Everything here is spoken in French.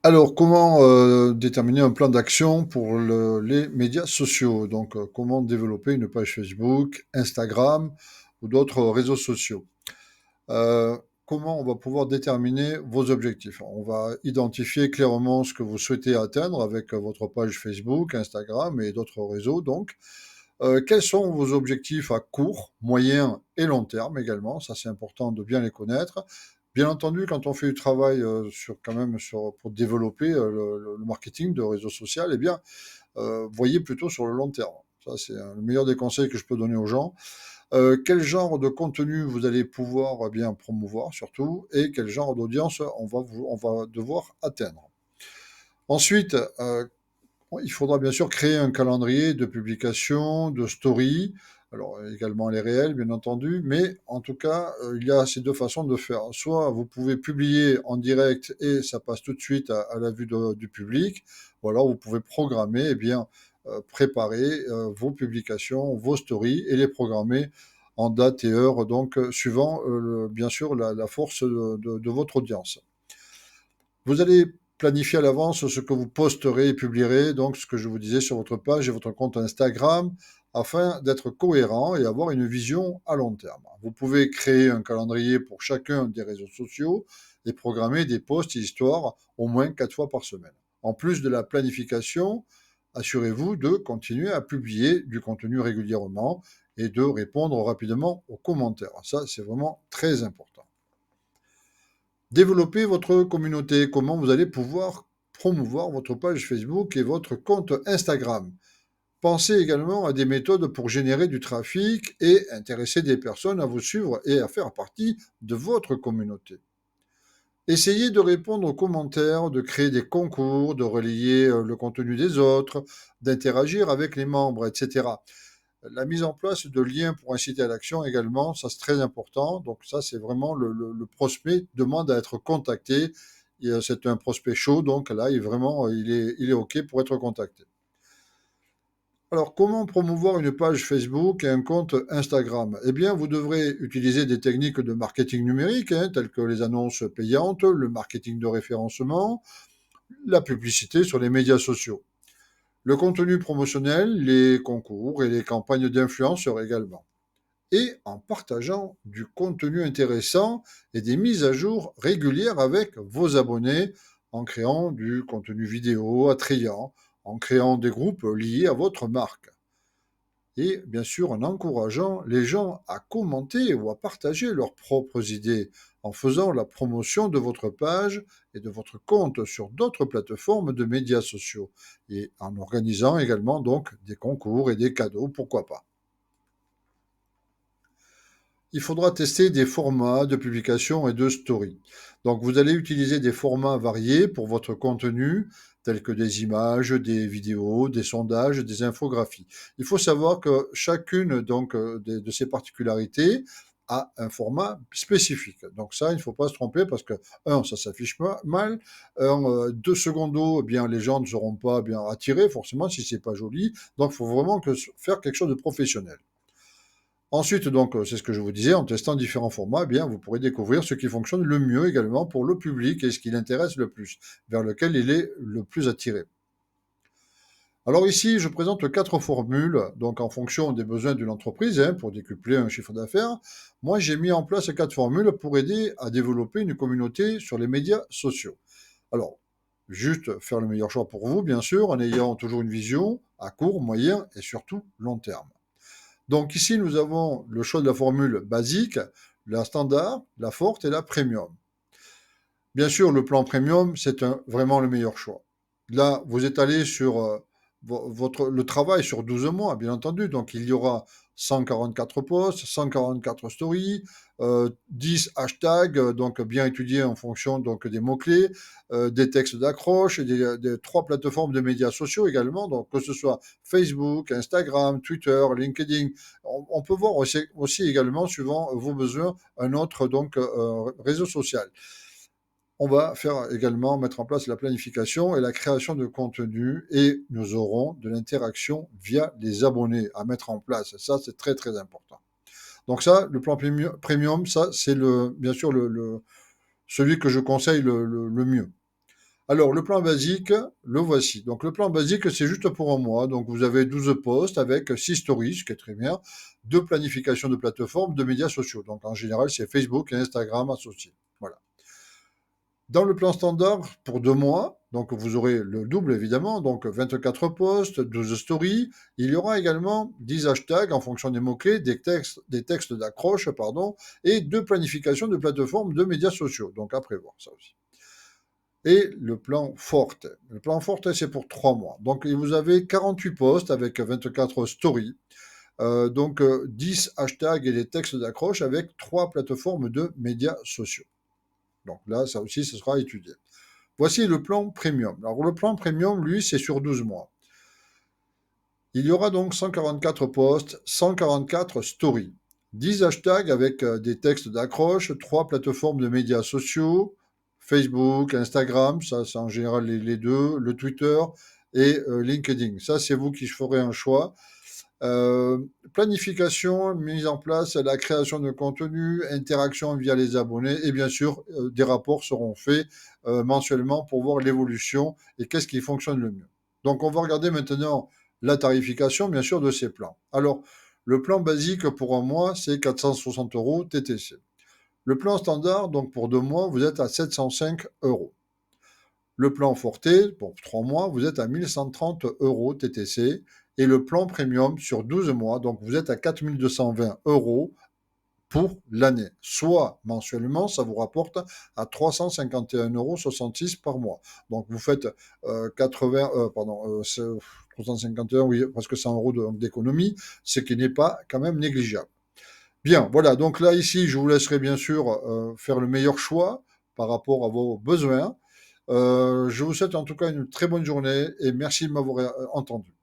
Alors, comment déterminer un plan d'action pour les médias sociaux? Donc, comment développer une page Facebook, Instagram ou d'autres réseaux sociaux? Euh, Comment on va pouvoir déterminer vos objectifs? On va identifier clairement ce que vous souhaitez atteindre avec votre page Facebook, Instagram et d'autres réseaux. Donc, quels sont vos objectifs à court, moyen et long terme également? Ça, c'est important de bien les connaître. Bien entendu, quand on fait du travail pour développer le marketing de réseau social, eh bien, voyez plutôt sur le long terme. Ça, c'est le meilleur des conseils que je peux donner aux gens. Quel genre de contenu vous allez pouvoir bien promouvoir surtout et quel genre d'audience on va devoir atteindre. Ensuite, il faudra bien sûr créer un calendrier de publication, de story, alors également les réels bien entendu, mais en tout cas, il y a ces deux façons de faire. Soit vous pouvez publier en direct et ça passe tout de suite à la vue du public, ou alors vous pouvez programmer, eh bien, préparer vos publications, vos stories et les programmer en date et heure, donc suivant bien sûr la force de votre audience. Vous allez planifier à l'avance ce que vous posterez et publierez, donc ce que je vous disais sur votre page et votre compte Instagram, afin d'être cohérent et avoir une vision à long terme. Vous pouvez créer un calendrier pour chacun des réseaux sociaux et programmer des posts histoire au moins 4 fois par semaine. En plus de la planification, assurez-vous de continuer à publier du contenu régulièrement et de répondre rapidement aux commentaires. Ça, c'est vraiment très important. Développer votre communauté, comment vous allez pouvoir promouvoir votre page Facebook et votre compte Instagram. Pensez également à des méthodes pour générer du trafic et intéresser des personnes à vous suivre et à faire partie de votre communauté. Essayez de répondre aux commentaires, de créer des concours, de relayer le contenu des autres, d'interagir avec les membres, etc. La mise en place de liens pour inciter à l'action également, ça c'est très important. Donc ça c'est vraiment le prospect demande à être contacté. C'est un prospect chaud, donc là il est OK pour être contacté. Alors comment promouvoir une page Facebook et un compte Instagram? Eh bien vous devrez utiliser des techniques de marketing numérique, telles que les annonces payantes, le marketing de référencement, la publicité sur les médias sociaux. Le contenu promotionnel, les concours et les campagnes d'influenceurs également. Et en partageant du contenu intéressant et des mises à jour régulières avec vos abonnés, en créant du contenu vidéo attrayant, en créant des groupes liés à votre marque. Et bien sûr en encourageant les gens à commenter ou à partager leurs propres idées, en faisant la promotion de votre page et de votre compte sur d'autres plateformes de médias sociaux, et en organisant également donc des concours et des cadeaux, pourquoi pas. Il faudra tester des formats de publication et de story. Donc vous allez utiliser des formats variés pour votre contenu, tels que des images, des vidéos, des sondages, des infographies. Il faut savoir que chacune de ces particularités a un format spécifique. Donc ça, il ne faut pas se tromper parce que, un, ça s'affiche mal, deux secondes, eh bien, les gens ne seront pas bien attirés forcément si c'est pas joli. Donc il faut vraiment faire quelque chose de professionnel. Ensuite, donc, c'est ce que je vous disais, en testant différents formats, eh bien, vous pourrez découvrir ce qui fonctionne le mieux également pour le public et ce qui l'intéresse le plus, vers lequel il est le plus attiré. Alors ici, je présente quatre formules, donc en fonction des besoins d'une entreprise, pour décupler un chiffre d'affaires. Moi, j'ai mis en place quatre formules pour aider à développer une communauté sur les médias sociaux. Alors, juste faire le meilleur choix pour vous, bien sûr, en ayant toujours une vision à court, moyen et surtout long terme. Donc ici, nous avons le choix de la formule basique, la standard, la forte et la premium. Bien sûr, le plan premium, c'est vraiment le meilleur choix. Là, vous étalez sur le travail sur 12 mois, bien entendu. Donc, il y aura 144 posts, 144 stories, 10 hashtags, donc bien étudiés en fonction donc, des mots-clés, des textes d'accroche, des trois plateformes de médias sociaux également, donc que ce soit Facebook, Instagram, Twitter, LinkedIn. On peut voir aussi également, suivant vos besoins, un autre donc, réseau social. On va faire également mettre en place la planification et la création de contenu et nous aurons de l'interaction via les abonnés à mettre en place. Ça, c'est très, très important. Donc ça, le plan premium, ça, c'est bien sûr celui que je conseille le mieux. Alors, le plan basique, le voici. Donc, le plan basique, c'est juste pour un mois. Donc, vous avez 12 posts avec 6 stories, ce qui est très bien, 2 planifications de plateformes, de médias sociaux. Donc, en général, c'est Facebook et Instagram associés. Voilà. Dans le plan standard, pour 2 mois, donc vous aurez le double évidemment, donc 24 posts, 12 stories. Il y aura également 10 hashtags en fonction des mots-clés, des textes d'accroche, pardon, et 2 planifications de plateformes de médias sociaux. Donc à prévoir ça aussi. Et le plan forte. Le plan forte, c'est pour 3 mois. Donc vous avez 48 posts avec 24 stories. Donc 10 hashtags et des textes d'accroche avec 3 plateformes de médias sociaux. Donc là, ça aussi, ce sera étudié. Voici le plan premium. Alors le plan premium, lui, c'est sur 12 mois. Il y aura donc 144 posts, 144 stories, 10 hashtags avec des textes d'accroche, 3 plateformes de médias sociaux, Facebook, Instagram, ça c'est en général les deux, le Twitter et LinkedIn. Ça, c'est vous qui ferez un choix. Planification, mise en place, la création de contenu, interaction via les abonnés et bien sûr, des rapports seront faits mensuellement pour voir l'évolution et qu'est-ce qui fonctionne le mieux. Donc, on va regarder maintenant la tarification, bien sûr, de ces plans. Alors, le plan basique pour un mois, c'est 460 euros TTC. Le plan standard, donc pour 2 mois, vous êtes à 705 euros. Le plan Forte, pour 3 mois, vous êtes à 1130 euros TTC. Et le plan Premium sur 12 mois, donc vous êtes à 4220 euros pour l'année. Soit mensuellement, ça vous rapporte à 351,66 euros par mois. Donc vous faites 351, oui, presque 100 euros d'économie, ce qui n'est pas quand même négligeable. Bien, voilà, donc là ici, je vous laisserai bien sûr faire le meilleur choix par rapport à vos besoins. Je vous souhaite en tout cas une très bonne journée et merci de m'avoir entendu.